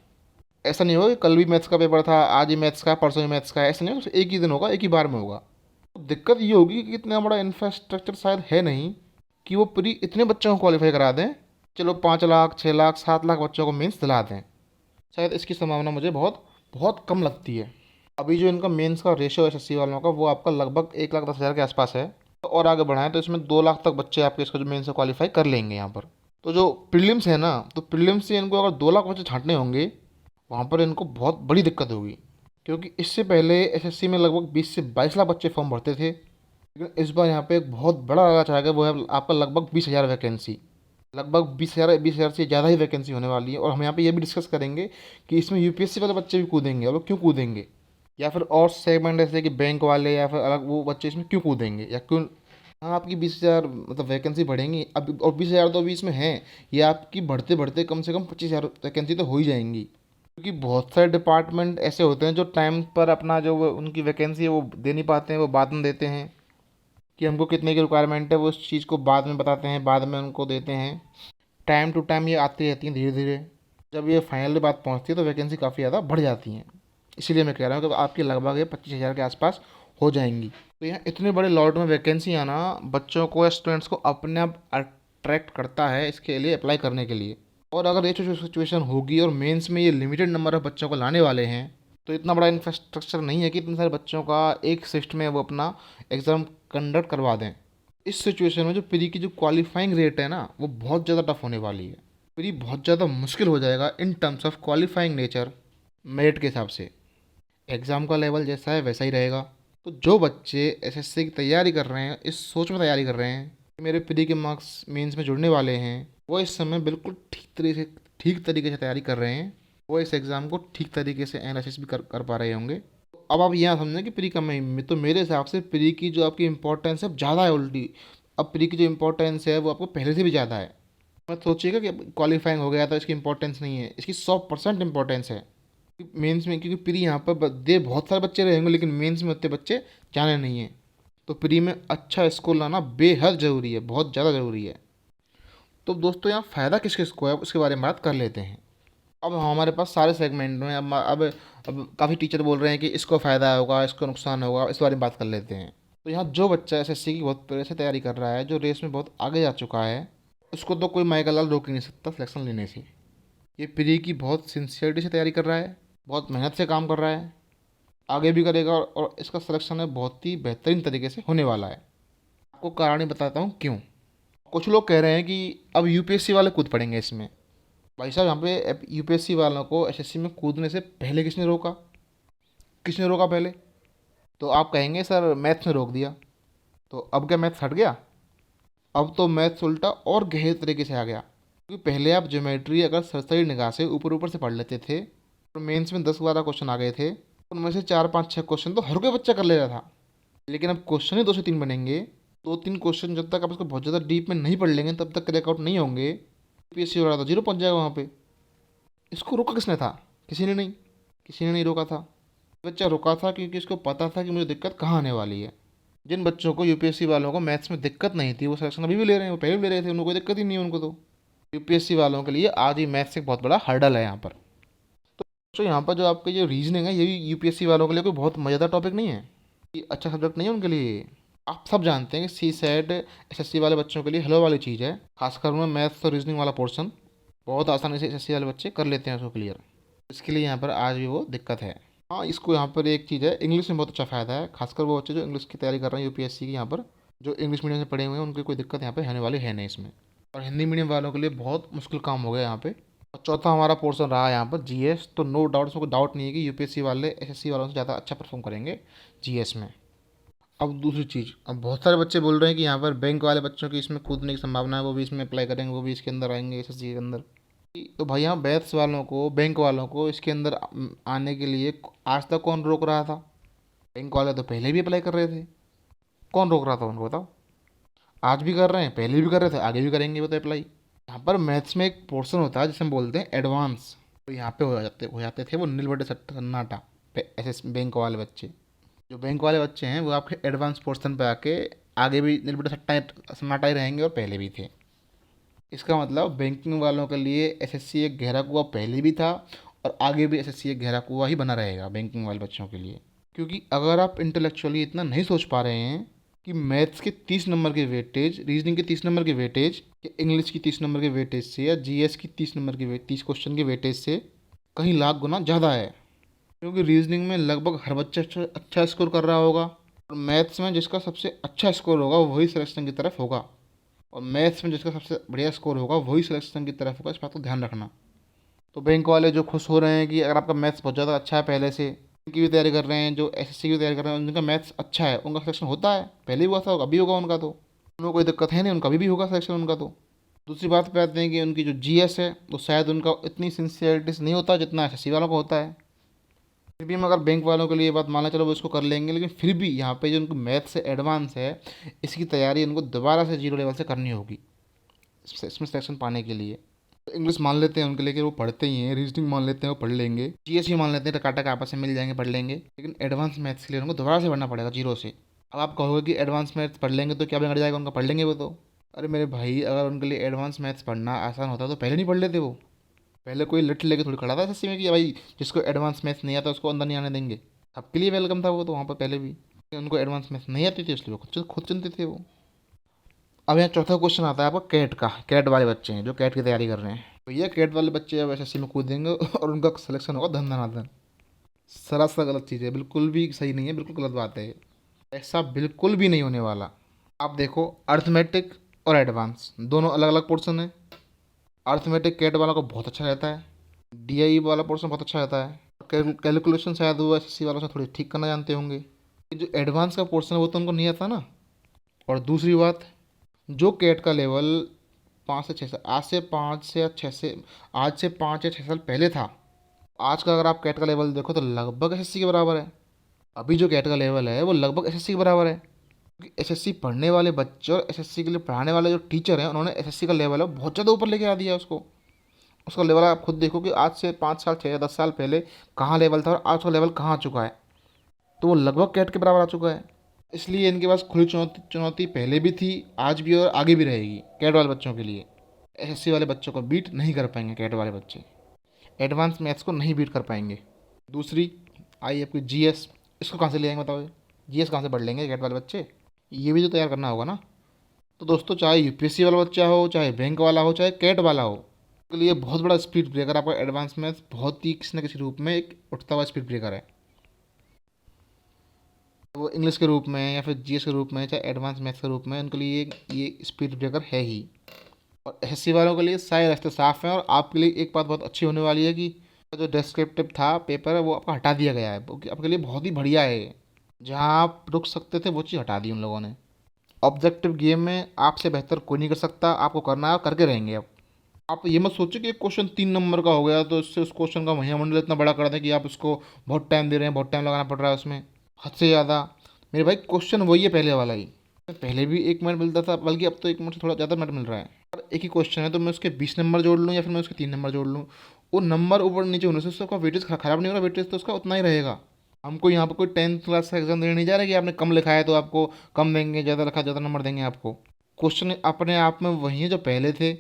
[SPEAKER 1] ऐसा नहीं होगा कि कल भी मैथ्स का पेपर था, आज ही मैथ्स का, परसों ही मैथ्स का है, ऐसा नहीं होगा, एक ही दिन होगा, एक ही बार में होगा। तो दिक्कत ये होगी कि इतना बड़ा इंफ्रास्ट्रक्चर शायद है नहीं कि वो पूरी इतने बच्चों को क्वालिफाई करा दें। चलो 5 लाख, 6 लाख, 7 लाख बच्चों को मेंस दिला दें, शायद इसकी संभावना मुझे बहुत बहुत कम लगती है। अभी जो इनका मेंस का रेशियो है एसएससी वालों का, वो आपका लगभग 1,10,000 के आसपास है। तो और आगे बढ़ाएं तो इसमें 2 लाख तक बच्चे आपके इसको जो मेंस से क्वालिफाई कर लेंगे यहाँ पर। तो जो प्रीलिम्स है ना, तो प्रीलिम्स से इनको अगर 2 लाख बच्चे छांटने होंगे, वहाँ पर इनको बहुत बड़ी दिक्कत होगी। क्योंकि इससे पहले एसएससी में लगभग 20 से 22 लाख बच्चे फॉर्म भरते थे, लेकिन इस बार यहाँ पे एक बहुत बड़ा लगा चाहेगा, वो है आपका लगभग 20,000 वैकेंसी। लगभग 20,000 से ज़्यादा ही वैकेंसी होने वाली है। और हम यहाँ पे ये भी डिस्कस करेंगे कि इसमें यूपीएससी वाले बच्चे भी कूदेंगे, और वो क्यों कूदेंगे, या फिर और सेगमेंट ऐसे कि बैंक वाले या फिर अलग वो बच्चे इसमें क्यों कूदेंगे, या क्यों। हाँ, आपकी 20,000 मतलब वैकेंसी बढ़ेंगी अब, और 20,000 तो अभी इसमें हैं, ये आपकी बढ़ते बढ़ते कम से कम 25,000 वैकेंसी तो हो ही जाएंगी। क्योंकि बहुत सारे डिपार्टमेंट ऐसे होते हैं जो टाइम पर अपना जो उनकी वैकेंसी है वो दे नहीं पाते हैं, वो बाद में देते हैं कि हमको कितने की रिक्वायरमेंट है, वो उस चीज़ को बाद में बताते हैं, बाद में उनको देते हैं। टाइम टू टाइम ये आती रहती हैं धीरे धीरे। जब ये फाइनल बात पहुंचती है तो वैकेंसी काफ़ी ज़्यादा बढ़ जाती हैं। इसीलिए मैं कह रहा हूँ कि आपकी लगभग ये 25,000 के आसपास हो जाएंगी। तो यहाँ इतने बड़े लॉट में वैकेंसी आना बच्चों को या स्टूडेंट्स को अपने आप अट्रैक्ट करता है इसके लिए अप्लाई करने के लिए। और अगर ये जो सिचुएशन होगी और मेंस में ये लिमिटेड नंबर ऑफ बच्चों को लाने वाले हैं, तो इतना बड़ा इंफ्रास्ट्रक्चर नहीं है कि इतने सारे बच्चों का एक शिफ्ट में वो अपना एग्ज़ाम कंडक्ट करवा दें। इस सिचुएशन में जो प्री की जो क्वालिफाइंग रेट है ना, वो बहुत ज़्यादा टफ होने वाली है। प्री बहुत ज़्यादा मुश्किल हो जाएगा in terms of qualifying nature, merit के हिसाब से। एग्ज़ाम का लेवल जैसा है वैसा ही रहेगा। तो जो बच्चे एसएससी की तैयारी कर रहे हैं, इस सोच में तैयारी कर रहे हैं कि मेरे प्री के मार्क्स मेंस में जुड़ने वाले हैं, वो इस समय बिल्कुल ठीक तरीके से तैयारी कर रहे हैं। वो इस एग्ज़ाम को ठीक तरीके से एनालिसिस भी कर पा रहे होंगे। तो अब आप यहाँ समझें कि प्री का में तो मेरे हिसाब से प्री की जो आपकी इम्पोर्टेंस है ज़्यादा है उल्टी। अब प्री की जो इम्पोर्टेंस है वो आपको पहले से भी ज़्यादा है। मत सोचिएगा कि क्वालिफाइंग हो गया तो इसकी इम्पोर्टेंस नहीं है, इसकी 100% इम्पोर्टेंस है मेंस में। क्योंकि प्री यहाँ पर दे बहुत सारे बच्चे रहेंगे, लेकिन मेंस में उतने बच्चे जाने नहीं हैं। तो प्री में अच्छा स्कोर लाना बेहद ज़रूरी है, बहुत ज़्यादा ज़रूरी है। तो दोस्तों यहाँ फ़ायदा किस किस को है उसके बारे में बात कर लेते हैं। अब हमारे पास सारे सेगमेंट में अब काफ़ी टीचर बोल रहे हैं कि इसको फ़ायदा होगा, इसको नुकसान होगा, इस बारे में बात कर लेते हैं। तो यहाँ जो बच्चा एसएससी की बहुत पहले से तैयारी कर रहा है, जो रेस में बहुत आगे जा चुका है, उसको तो कोई माइकल लाल रोक ही नहीं सकता सिलेक्शन लेने से। ये प्री की बहुत सिंसियरिटी से तैयारी कर रहा है, बहुत मेहनत से काम कर रहा है, आगे भी करेगा, और इसका सिलेक्शन है बहुत ही बेहतरीन तरीके से होने वाला है। आपको कारण ही बताता हूँ क्यों। कुछ लोग कह रहे हैं कि अब यूपीएससी वाले कूद पड़ेंगे इसमें। भाई साहब, यहाँ पे यूपीएससी वालों को एसएससी में कूदने से पहले किसने रोका? किसने रोका पहले? तो आप कहेंगे सर मैथ्स ने रोक दिया। तो अब क्या मैथ्स हट गया? अब तो मैथ्स उल्टा और गहरे तरीके से आ गया। क्योंकि पहले आप ज्योमेट्री अगर सरसरी निगाह से ऊपर ऊपर से पढ़ लेते थे, और मेंस में 10-12 क्वेश्चन आ गए थे, उनमें से 4-5-6 क्वेश्चन तो हर कोई बच्चा कर ले रहा था। लेकिन अब क्वेश्चन ही 2 से 3 बनेंगे। 2-3 क्वेश्चन जब तक आप उसको बहुत ज़्यादा डीप में नहीं पढ़ लेंगे, तब तक क्रैक आउट नहीं होंगे। यूपीएससी हो रहा था, जीरो पहुंच जाएगा वहाँ पे। इसको रोका किसने था? किसी ने नहीं। किसी ने नहीं रोका था। बच्चा रुका था क्योंकि उसको पता था कि मुझे दिक्कत कहाँ आने वाली है। जिन बच्चों को यूपीएससी वालों को मैथ्स में दिक्कत नहीं थी, वो सिलेक्शन अभी भी ले रहे हैं, वो पहले भी ले रहे थे, उनको कोई दिक्कत ही नहीं है उनको। तो यूपीएससी वालों के लिए आज ही मैथ्स एक बहुत बड़ा हर्डल है यहाँ पर। तो यहाँ पर जो आपके जो रीजनिंग है, ये भी यूपीएससी वालों के लिए कोई बहुत मज़ेदार टॉपिक नहीं है, ये अच्छा सब्जेक्ट नहीं है उनके लिए। आप सब जानते हैं कि सी सेट एसएससी वाले बच्चों के लिए हेलो वाली चीज़ है। खासकर उनमें मैथ्स और रीजनिंग वाला पोर्शन बहुत आसानी से एसएससी वाले बच्चे कर लेते हैं उसको क्लियर। इसके लिए यहाँ पर आज भी वो दिक्कत है। हाँ, इसको यहाँ पर एक चीज़ है, इंग्लिश में बहुत अच्छा फ़ायदा है। खासकर वो बच्चे जो इंग्लिश की तैयारी कर रहे हैं यूपीएससी की, यहाँ पर जो इंग्लिश मीडियम से पढ़े हुए हैं, उनकी कोई दिक्कत यहाँ पे होने वाली है नहीं इसमें। और हिंदी मीडियम वालों के लिए बहुत मुश्किल काम हो गया यहाँ पे। और चौथा हमारा पोर्शन रहा यहाँ पर जीएस। तो नो डाउट, इसमें कोई डाउट नहीं है कि यूपीएससी वाले एसएससी वालों से ज़्यादा अच्छा परफॉर्म करेंगे जीएस में। अब दूसरी चीज़, अब बहुत सारे बच्चे बोल रहे हैं कि यहाँ पर बैंक वाले बच्चों की इसमें कूदने की संभावना है, वो भी इसमें अप्लाई करेंगे, वो भी इसके अंदर आएंगे एसएससी के अंदर। तो भाई यहाँ बैथ्स वालों को, बैंक वालों को इसके अंदर आने के लिए आज तक कौन रोक रहा था? बैंक वाले तो पहले भी अप्लाई कर रहे थे। कौन रोक रहा था उनको बताओ? आज भी कर रहे हैं, पहले भी कर रहे थे, आगे भी करेंगे वो तो अप्लाई। यहाँ पर मैथ्स में एक पोर्शन होता है जिसे हम बोलते हैं एडवांस। तो यहाँ पे हो जाते थे वो नील बटे सन्नाटा ऐसे बैंक वाले बच्चे। जो बैंक वाले बच्चे हैं वो आपके एडवांस पोर्शन पे आके आगे भी नील बटे सन्नाटा ही रहेंगे, और पहले भी थे। इसका मतलब बैंकिंग वालों के लिए एसएससी एक गहरा कुआं पहले भी था, और आगे भी एसएससी एक गहरा कुआं ही बना रहेगा बैंकिंग वाले बच्चों के लिए। क्योंकि अगर आप इंटेलेक्चुअली इतना नहीं सोच पा रहे हैं कि मैथ्स के 30 नंबर के वेटेज, रीजनिंग के 30 नंबर के वेटेज, या इंग्लिश की 30 नंबर के वेटेज से, या जीएस की 30 नंबर के 30 क्वेश्चन के वेटेज से कहीं लाख गुना ज़्यादा है। क्योंकि रीजनिंग में लगभग हर बच्चा अच्छा स्कोर कर रहा होगा, और मैथ्स में जिसका सबसे अच्छा स्कोर होगा वही सिलेक्शन की तरफ होगा, और मैथ्स में जिसका सबसे बढ़िया स्कोर होगा वही सिलेक्शन की तरफ होगा। इस बात को ध्यान रखना। तो बैंक वाले जो खुश हो रहे हैं कि अगर आपका मैथ्स बहुत ज़्यादा अच्छा है, पहले से की भी तैयारी कर रहे हैं, जो एसएससी की तैयारी कर रहे हैं, उनका मैथ्स अच्छा है, उनका सिलेक्शन होता है, पहले भी हुआ था, अभी होगा उनका। तो उनको कोई दिक्कत है नहीं, उनका अभी भी होगा सिलेक्शन उनका। तो दूसरी बात पे आते हैं कि उनकी जो जीएस है वो शायद उनका इतनी सिंसियरिटी से नहीं होता जितना एसएससी वालों का होता है। फिर भी हम अगर बैंक वालों के लिए बात माना, चलो वो इसको कर लेंगे, लेकिन फिर भी यहाँ पे जो उनको मैथ्स से एडवांस है, इसकी तैयारी उनको दोबारा से जीरो लेवल से करनी होगी इसमें सिलेक्शन पाने के लिए। तो इंग्लिश मान लेते हैं उनके लिए कि वो पढ़ते ही हैं, रीजनिंग मान लेते हैं वो पढ़ लेंगे, जीएस भी मान लेते हैं, टकाटक आपस में मिल जाएंगे, पढ़ लेंगे। लेकिन एडवांस मैथ्स के लिए उनको दोबारा से पढ़ना पड़ेगा जीरो से। अब आप कहोगे कि एडवांस मैथ्स पढ़ लेंगे तो क्या बिगड़ जाएगा उनका, पढ़ लेंगे वो तो। अरे मेरे भाई, अगर उनके लिए एडवांस मैथ्स पढ़ना आसान होता तो पहले नहीं पढ़ लेते वो। पहले कोई लिट लेके थोड़ी खड़ा था एसएससी में कि भाई जिसको एडवांस मैथ्स नहीं आता उसको अंदर नहीं आने देंगे। सबके लिए वेलकम था वो तो वहाँ पर पहले भी। उनको एडवांस मैथ्स नहीं आती थी, इसलिए वो खुद चुनते थे वो। अब यहाँ चौथा क्वेश्चन आता है आपका कैट का। कैट वाले बच्चे हैं जो कैट की तैयारी कर रहे हैं, तो ये कैट वाले बच्चे अब एसएससी में कूदेंगे और उनका सिलेक्शन होगा धन धनाधन। सरासर गलत चीज़ है, बिल्कुल भी सही नहीं है, बिल्कुल गलत बात है। ऐसा बिल्कुल भी नहीं होने वाला। आप देखो, अर्थमेटिक और एडवांस दोनों अलग अलग पोर्शन है। अर्थमेटिक कैट वाला को बहुत अच्छा रहता है, डीआई वाला पोर्शन बहुत अच्छा रहता है। कैलकुलेशन शायद वो एसएससी वालों से थोड़ी ठीक करना जानते होंगे। ये जो एडवांस का पोर्शन है वो तो उनको नहीं आता ना। और दूसरी बात, जो कैट का लेवल 5 से 6 साल, आज से 5 से या 6 से, आज से 5 या 6 साल पहले था, आज का अगर आप कैट का लेवल देखो तो लगभग एसएससी के बराबर है। अभी जो कैट का लेवल है वो लगभग एसएससी के बराबर है, क्योंकि एसएससी पढ़ने वाले बच्चे और एसएससी के लिए पढ़ाने वाले जो टीचर हैं उन्होंने एसएससी का लेवल है बहुत ज़्यादा ऊपर लेके आ दिया है उसको। उसका लेवल आप खुद देखो कि आज से 5 साल 6 या 10 साल पहले कहाँ लेवल था और आज का लेवल कहाँ आ चुका है। तो वो लगभग कैट के बराबर आ चुका है। इसलिए इनके पास खुली चुनौती चुनौती पहले भी थी, आज भी और आगे भी रहेगी कैट वाले बच्चों के लिए। एसएससी वाले बच्चों को बीट नहीं कर पाएंगे कैट वाले बच्चे, एडवांस मैथ्स को नहीं बीट कर पाएंगे। दूसरी आई आपकी जीएस, इसको कहाँ से ले आएंगे बताओ? जीएस कहाँ से पढ़ लेंगे कैट वाले बच्चे? ये भी तो तैयार करना होगा ना। तो दोस्तों, चाहे यूपीएससी वाला बच्चा हो, चाहे बैंक वाला हो, चाहे कैट वाला हो, के लिए बहुत बड़ा स्पीड ब्रेकर आपका एडवांस मैथ्स बहुत ही किसी न किसी रूप में एक उठता हुआ स्पीड ब्रेकर है। वो इंग्लिश के रूप में या फिर जीएस के रूप में, चाहे एडवांस मैथ्स के रूप में, उनके लिए ये स्पीड ब्रेकर है ही। और एसएससी वालों के लिए सारे रास्ते साफ हैं। और आपके लिए एक बात बहुत अच्छी होने वाली है कि जो डिस्क्रिप्टिव था पेपर वो आपका हटा दिया गया है, वो आपके लिए बहुत ही बढ़िया है। जहाँ आप रुक सकते थे वो चीज़ हटा दी उन लोगों ने। ऑब्जेक्टिव गेम में आपसे बेहतर कोई नहीं कर सकता, आपको करना है, करके रहेंगे अब। आप ये मत सोचिए कि एक क्वेश्चन 3 नंबर का हो गया तो इससे उस क्वेश्चन का महिमंडल इतना बड़ा कर दें कि आप उसको बहुत टाइम दे रहे हैं, बहुत टाइम लगाना पड़ रहा है उसमें, हद से ज़्यादा। मेरे भाई, क्वेश्चन वही है पहले वाला ही। पहले भी 1 मिनट मिलता था, बल्कि अब तो 1 मिनट से थोड़ा ज़्यादा मिनट मिल रहा है। और एक ही क्वेश्चन है तो मैं उसके 20 नंबर जोड़ लूँ या फिर मैं उसके 3 नंबर जोड़ लूँ, वो नंबर ऊपर नीचे होने से उसका वेटेज खराब नहीं हो रहा, वेटेज तो उसका उतना ही रहेगा। हमको यहाँ पर कोई 10th क्लास का एग्जाम देने नहीं जा रहा है कि आपने कम लिखा है तो आपको कम देंगे, ज़्यादा लिखा ज़्यादा नंबर देंगे आपको। क्वेश्चन अपने आप में वही है जो पहले थे।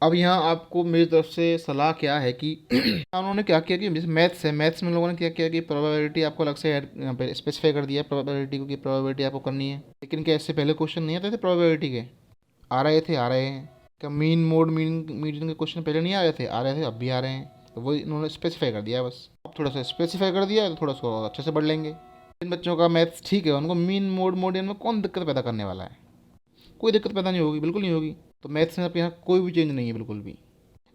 [SPEAKER 1] अब यहाँ आपको मेरी तरफ से सलाह क्या है कि उन्होंने क्या किया कि जैसे मैथ्स है, मैथ्स में लोगों ने क्या किया कि प्रोबेबिलिटी आपको अलग से यहाँ पे स्पेसिफाई कर दिया है प्रोबेबिलिटी को, कि प्रोबेबिलिटी आपको करनी है। लेकिन क्या इससे पहले क्वेश्चन नहीं आते थे प्रोबेबिलिटी के? आ रहे हैं। क्या मीन मोड मीडियन के क्वेश्चन पहले नहीं आ रहे थे? आ रहे थे, अब भी आ रहे हैं। तो वही इन्होंने स्पेसिफाई कर दिया है बस। अब थोड़ा सा स्पेसिफाई कर दिया है तो थोड़ा सा अच्छे से पढ़ लेंगे। इन बच्चों का मैथ्स ठीक है, उनको मीन मोड मोडियन में कौन दिक्कत पैदा करने वाला है? कोई दिक्कत पैदा नहीं होगी, बिल्कुल नहीं होगी। तो मैथ्स में अब यहाँ कोई भी चेंज नहीं है बिल्कुल भी।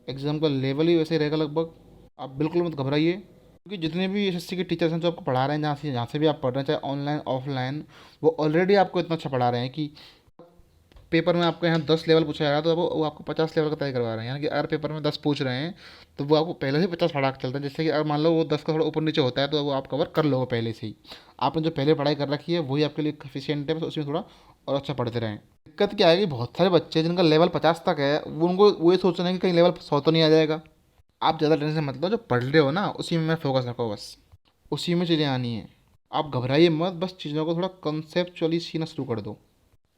[SPEAKER 1] एग्ज़ाम का लेवल ही वैसे ही रहेगा लगभग। आप बिल्कुल मत घबराइए, क्योंकि जितने भी एसएससी के टीचर्स हैं जो आपको पढ़ा रहे हैं, जहाँ से भी आप पढ़ रहे हैं, चाहे ऑनलाइन ऑफलाइन, वो ऑलरेडी आपको इतना अच्छा पढ़ा रहे हैं कि पेपर में आपको यहाँ 10 लेवल पूछा जा रहा है तो वो आपको 50 लेवल का तय करवा रहे हैं। यानी कि अगर पेपर में 10 पूछ रहे हैं तो वो आपको पहले से 50 पढ़ा के चलते हैं। जैसे कि अगर मान लो वो 10 का थोड़ा ऊपर नीचे होता है तो वो आप कवर कर लोगे पहले से ही। आपने जो पहले पढ़ाई कर रखी है वही आपके लिए सफिशियंट है, बस उसमें थोड़ा और अच्छा पढ़ते रहें। दिक्कत क्या है कि बहुत सारे बच्चे जिनका लेवल 50 तक है, वो उनको वो ये सोच रहे हैं कि कहीं लेवल 100 तो नहीं आ जाएगा। आप ज़्यादा टेंशन मत लो, जो पढ़ रहे हो ना उसी में फोकस रखो, बस उसी में चीज़ें आनी है। आप घबराइए मत, बस चीज़ों को थोड़ा कंसेप्चुअली सीखना शुरू कर दो,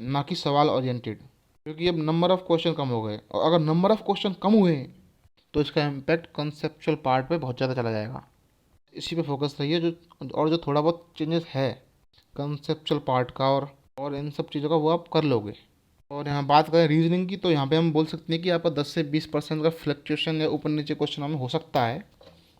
[SPEAKER 1] ना कि सवाल ओरिएंटेड। क्योंकि अब नंबर ऑफ़ क्वेश्चन कम हो गए, और अगर नंबर ऑफ़ क्वेश्चन कम हुए तो इसका इम्पैक्ट कंसेप्चुअल पार्ट पे बहुत ज़्यादा चला जाएगा। इसी पे फोकस रहिए। जो थोड़ा बहुत चेंजेस है कंसेप्चुअल पार्ट का और इन सब चीज़ों का, वो आप कर लोगे। और यहाँ बात करें रीजनिंग की, तो यहाँ पे हम बोल सकते हैं कि आपका 10 से 20% का फ्लक्चुएशन या ऊपर नीचे क्वेश्चन में हो सकता है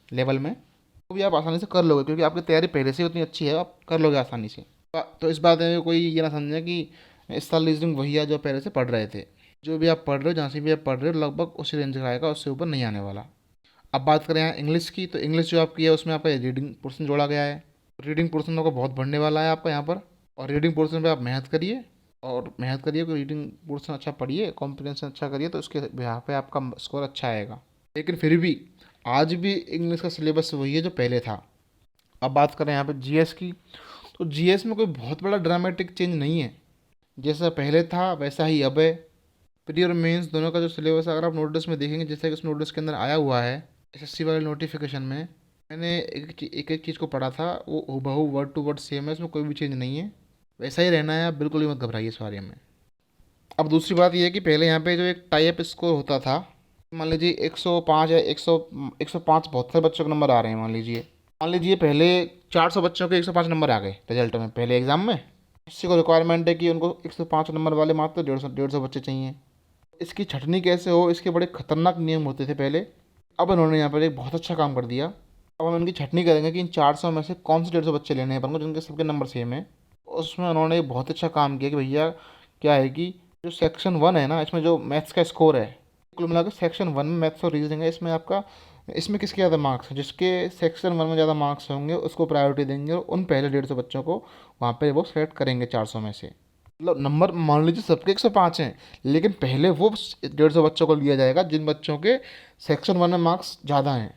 [SPEAKER 1] लेवल में, तो भी आप आसानी से कर लोगे, क्योंकि आपकी तैयारी पहले से ही उतनी अच्छी है, आप कर लोगे आसानी से। तो इस बात में कोई ये ना समझे कि इस साल रीजनिंग वही है जो पहले से पढ़ रहे थे। जो भी आप पढ़ रहे हो, जहाँ से भी आप पढ़ रहे हो, लगभग उसी रेंज का आएगा, उससे ऊपर नहीं आने वाला। अब बात करें यहाँ इंग्लिश की, तो इंग्लिश जो आपकी है उसमें आपका रीडिंग पोर्शन जोड़ा गया है। रीडिंग पोर्शन आपका बहुत बढ़ने वाला है आपका यहाँ पर। और रीडिंग पोर्शन पे आप मेहनत करिए, और मेहनत करिए कि रीडिंग पोर्शन अच्छा पढ़िए, कॉम्प्रिहेंशन अच्छा करिए, तो उसके यहाँ पे आपका स्कोर अच्छा आएगा। लेकिन फिर भी आज भी इंग्लिश का सिलेबस वही है जो पहले था। अब बात करें यहाँ पे जीएस की, तो जीएस में कोई बहुत बड़ा ड्रामेटिक चेंज नहीं है। जैसा पहले था वैसा ही अब है। प्री और मेंस दोनों का जो सिलेबस अगर आप नोटिस में देखेंगे, जैसे कि उस नोटिस के अंदर आया हुआ है एसएससी वाले नोटिफिकेशन में, मैंने एक चीज़ को पढ़ा था, वो हूबहू वर्ड टू वर्ड सेम है, उसमें कोई भी चेंज नहीं है, वैसा ही रहना है। आप बिल्कुल भी मत घबराइए इस बारे में। अब दूसरी बात यह है कि पहले यहाँ पे जो एक टाइप स्कोर होता था, मान लीजिए 105 या 105 बहुत सारे बच्चों के नंबर आ रहे हैं, मान लीजिए पहले 400 बच्चों के 105 नंबर आ गए रिजल्ट में पहले एग्ज़ाम में। किसी को रिक्वायरमेंट है कि उनको 105 नंबर वाले मात्र 150 बच्चे चाहिए। इसकी छटनी कैसे हो, इसके बड़े खतरनाक नियम होते थे पहले। अब इन्होंने यहाँ पर एक बहुत अच्छा काम कर दिया। अब हम इनकी छटनी करेंगे कि इन 400 में से कौन से 150 बच्चे लेने हैं अपन को जिनके सबके नंबर सेम है, उसमें उन्होंने बहुत अच्छा काम किया कि भैया क्या है कि जो सेक्शन 1 है ना, इसमें जो मैथ्स का स्कोर है, कुल मिलाकर सेक्शन 1 में मैथ्स और रीजनिंग है, इसमें आपका इसमें किसके ज़्यादा मार्क्स हैं, जिसके सेक्शन 1 में ज़्यादा मार्क्स होंगे उसको प्रायोरिटी देंगे और उन पहले 150 बच्चों को वहाँ पे वो सेलेक्ट करेंगे 400 में से। मतलब नंबर मान लीजिए सबके 105 हैं, लेकिन पहले वो 150 बच्चों को लिया जाएगा जिन बच्चों के सेक्शन 1 में मार्क्स ज़्यादा हैं।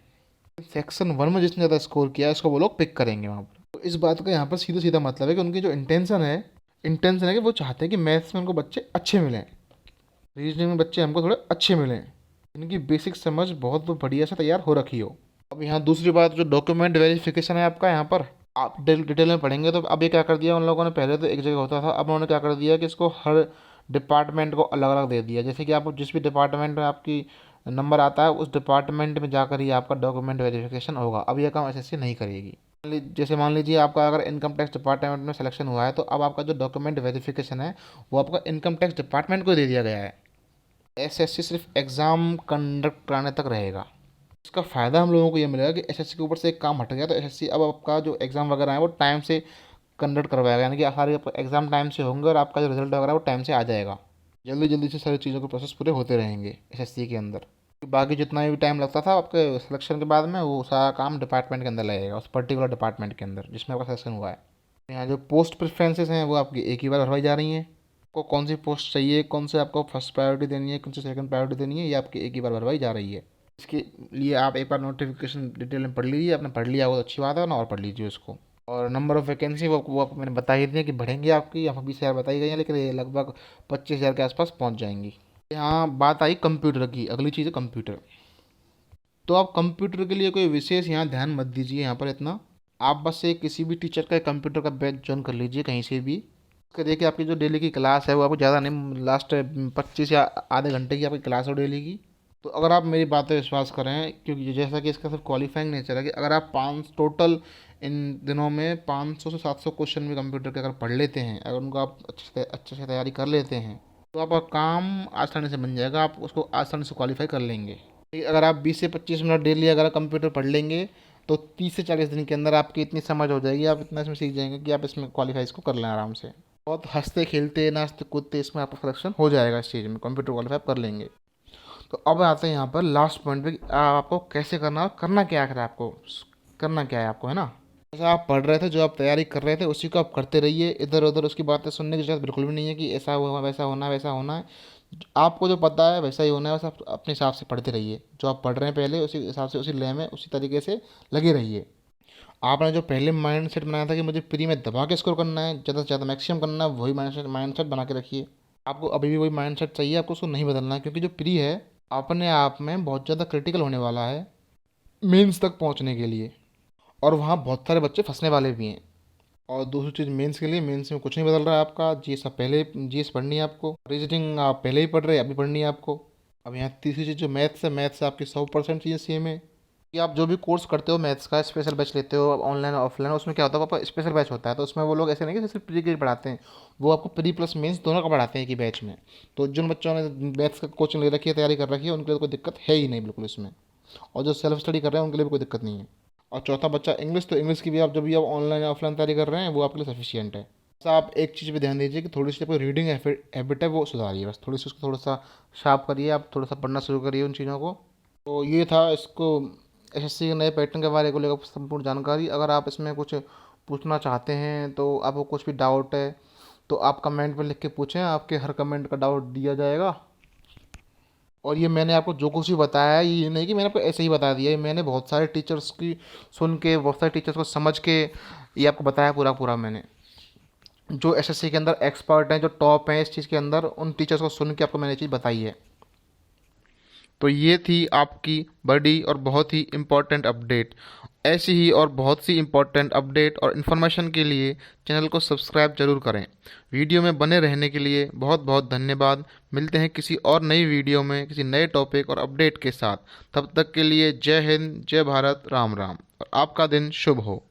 [SPEAKER 1] सेक्शन 1 में जिसने ज़्यादा स्कोर किया है उसको वो लोग पिक करेंगे वहाँ पर। तो इस बात का यहाँ पर सीधा सीधा मतलब है कि उनकी जो इंटेंशन है कि वो चाहते हैं कि मैथ्स में उनको बच्चे अच्छे मिलें, रीजनिंग में बच्चे हमको थोड़े अच्छे मिलें, इनकी बेसिक समझ बहुत बढ़िया से तैयार हो रखी हो। अब यहाँ दूसरी बात, जो डॉक्यूमेंट वेरिफिकेशन है आपका, यहाँ पर आप डिटेल में पढ़ेंगे तो अब ये क्या कर दिया उन लोगों ने, पहले तो एक जगह होता था, अब उन्होंने क्या कर दिया कि इसको हर डिपार्टमेंट को अलग अलग दे दिया। जैसे कि आप जिस भी डिपार्टमेंट में आपकी नंबर आता है उस डिपार्टमेंट में जाकर ही आपका डॉक्यूमेंट वेरिफिकेशन होगा। अब यह काम एसएससी नहीं करेगी। जैसे मान लीजिए आपका अगर इनकम टैक्स डिपार्टमेंट में सिलेक्शन हुआ है तो अब आपका जो डॉक्यूमेंट वेरिफिकेशन है वो आपका इनकम टैक्स डिपार्टमेंट को दे दिया गया है। एसएससी सिर्फ एग्ज़ाम कंडक्ट कराने तक रहेगा। इसका फ़ायदा हम लोगों को ये मिलेगा कि एसएससी के ऊपर से एक काम हट गया, तो एसएससी अब आपका जो एग्ज़ाम वगैरह है वो टाइम से कंडक्ट करवाएगा, यानी कि सारे एग्ज़ाम टाइम से होंगे और आपका जो रिजल्ट वगैरह है वो टाइम से आ जाएगा। जल्दी जल्दी से सारी चीज़ों के प्रोसेस पूरे होते रहेंगे एसएससी के अंदर। बाकी जितना भी टाइम लगता था आपके सिलेक्शन के बाद में, वो सारा काम डिपार्टमेंट के अंदर लगेगा, उस पर्टिकुलर डिपार्टमेंट के अंदर जिसमें आपका सिलेक्शन हुआ है। यहाँ जो पोस्ट प्रेफरेंसेस हैं वो आपकी एक ही बार भरवाई जा रही हैं। आपको कौन सी पोस्ट चाहिए, कौन से आपको फर्स्ट प्रायोरिटी देनी है, कौन सी सेकंड प्रायोरिटी देनी है, ये आपकी एक ही बार भरवाई जा रही है। इसके लिए आप एक बार नोटिफिकेशन डिटेल में पढ़ लीजिए, आपने पढ़ लिया वो तो अच्छी बात है ना, और पढ़ लीजिए उसको। और नंबर ऑफ़ वैकेंसी वो आपको मैंने बता ही दिया कि बढ़ेंगे आपकी, यहाँ 20,000 बताई गई है, लेकिन ये लगभग 25,000 के आसपास पहुँच जाएंगी। यहाँ बात आई कंप्यूटर की, अगली चीज़ है कंप्यूटर। तो आप कंप्यूटर के लिए कोई विशेष यहाँ ध्यान मत दीजिए यहाँ पर इतना, आप बस एक किसी भी टीचर का कंप्यूटर का बैच ज्वाइन कर लीजिए कहीं से भी। करिए कि आपकी जो डेली की क्लास है वो आपको ज़्यादा नहीं, लास्ट 25 या आधे घंटे की आपकी क्लास हो डेली की। तो अगर आप मेरी बात पर विश्वास करें, क्योंकि जैसा कि इसका सिर्फ क्वालिफाइंग नेचर है, कि अगर आप 5 टोटल इन दिनों में 500 से 700 क्वेश्चन भी कंप्यूटर के अगर पढ़ लेते हैं, अगर उनको आप अच्छे से तैयारी कर लेते हैं तो आपका काम आसानी से बन जाएगा, आप उसको आसानी से क्वालिफाई कर लेंगे। अगर आप 20 से 25 मिनट डेली अगर कंप्यूटर पढ़ लेंगे तो 30 से 40 दिन के अंदर आपकी इतनी समझ हो जाएगी, आप इतना इसमें सीख जाएंगे कि आप इसमें क्वालिफाई इसको कर लें आराम से। बहुत हंसते खेलते नाचते कूदते इसमें आपका सिलेक्शन हो जाएगा, इस चीज़ में कंप्यूटर क्वालिफाई कर लेंगे। तो अब आते हैं यहाँ पर लास्ट पॉइंट पे कि आपको कैसे करना और करना क्या है, आपको करना क्या है आपको, है ना। जैसा आप पढ़ रहे थे, जो आप तैयारी कर रहे थे उसी को आप करते रहिए, इधर उधर उसकी बातें सुनने की जरूरत बिल्कुल भी नहीं है कि ऐसा हुआ वैसा होना है वैसा होना है। आपको जो पता है वैसा ही होना है, बस आप अपने हिसाब से पढ़ते रहिए, जो आप पढ़ रहे हैं पहले उसी हिसाब से उसी लय में उसी तरीके से लगे रहिए। आपने जो पहले माइंड सेट बनाया था कि मुझे प्री में दबा के स्कोर करना है, ज़्यादा से ज़्यादा मैक्सिमम करना है, वही माइंड सेट बना के रखिए। आपको अभी भी वही माइंड सेट चाहिए, आपको उसको नहीं बदलना है, क्योंकि जो प्री है अपने आप में बहुत ज़्यादा क्रिटिकल होने वाला है मेंस तक पहुंचने के लिए, और वहाँ बहुत सारे बच्चे फंसने वाले भी हैं। और दूसरी चीज़ मेंस के लिए, मेंस में कुछ नहीं बदल रहा है आपका, जीएस आप पहले जीएस पढ़नी है आपको, रीजनिंग आप पहले ही पढ़ रहे हैं अभी पढ़नी है आपको। अब यहाँ तीसरी चीज़ जो मैथ्स है आपकी 100% चीज़ें सेम है। कि आप जो भी कोर्स करते हो मैथ्स का, स्पेशल बैच लेते हो ऑनलाइन ऑफलाइन, उसमें क्या होता है आपका स्पेशल बैच होता है, तो उसमें वो लोग ऐसे नहीं कि सिर्फ प्री के पढ़ाते हैं, वो आपको प्री प्लस मेंस दोनों का पढ़ाते हैं एक ही बैच में। तो जिन बच्चों ने मैथ्स का कोचिंग ले रखी है, तैयारी कर रखी है, उनके लिए कोई दिक्कत है ही नहीं बिल्कुल इसमें, और जो सेल्फ स्टडी कर रहे हैं उनके लिए भी कोई दिक्कत नहीं है। और चौथा बच्चा इंग्लिश, तो इंग्लिश की भी आप जब भी आप ऑनलाइन या ऑफलाइन तैयारी कर रहे हैं वो आपके लिए सफिशियंट है। बस आप एक चीज़ पे ध्यान दीजिए कि थोड़ी सी आपको रीडिंग हैबिट है वो सुधारिए, बस थोड़ी सी उसको थोड़ा सा शार्प करिए, आप थोड़ा सा पढ़ना शुरू करिए उन चीज़ों को। तो ये था इसको एसएससी के नए पैटर्न के बारे को लेकर संपूर्ण जानकारी। अगर आप इसमें कुछ पूछना चाहते हैं, तो आपको कुछ भी डाउट है तो आप कमेंट में लिख के पूछें, आपके हर कमेंट का डाउट दिया जाएगा। और ये मैंने आपको जो कुछ भी बताया है, ये नहीं कि मैंने आपको ऐसे ही बता दिया, ये मैंने बहुत सारे टीचर्स की सुन के, बहुत सारे टीचर्स को समझ के ये आपको बताया पूरा पूरा मैंने। जो एसएससी के अंदर एक्सपर्ट हैं, जो टॉप हैं इस चीज़ के अंदर, उन टीचर्स को सुन के आपको मैंने ये चीज़ बताई है। तो ये थी आपकी बड़ी और बहुत ही इम्पोर्टेंट अपडेट। ऐसी ही और बहुत सी इम्पोर्टेंट अपडेट और इन्फॉर्मेशन के लिए चैनल को सब्सक्राइब जरूर करें। वीडियो में बने रहने के लिए बहुत बहुत धन्यवाद। मिलते हैं किसी और नई वीडियो में किसी नए टॉपिक और अपडेट के साथ। तब तक के लिए जय हिंद, जय भारत, राम राम, और आपका दिन शुभ हो।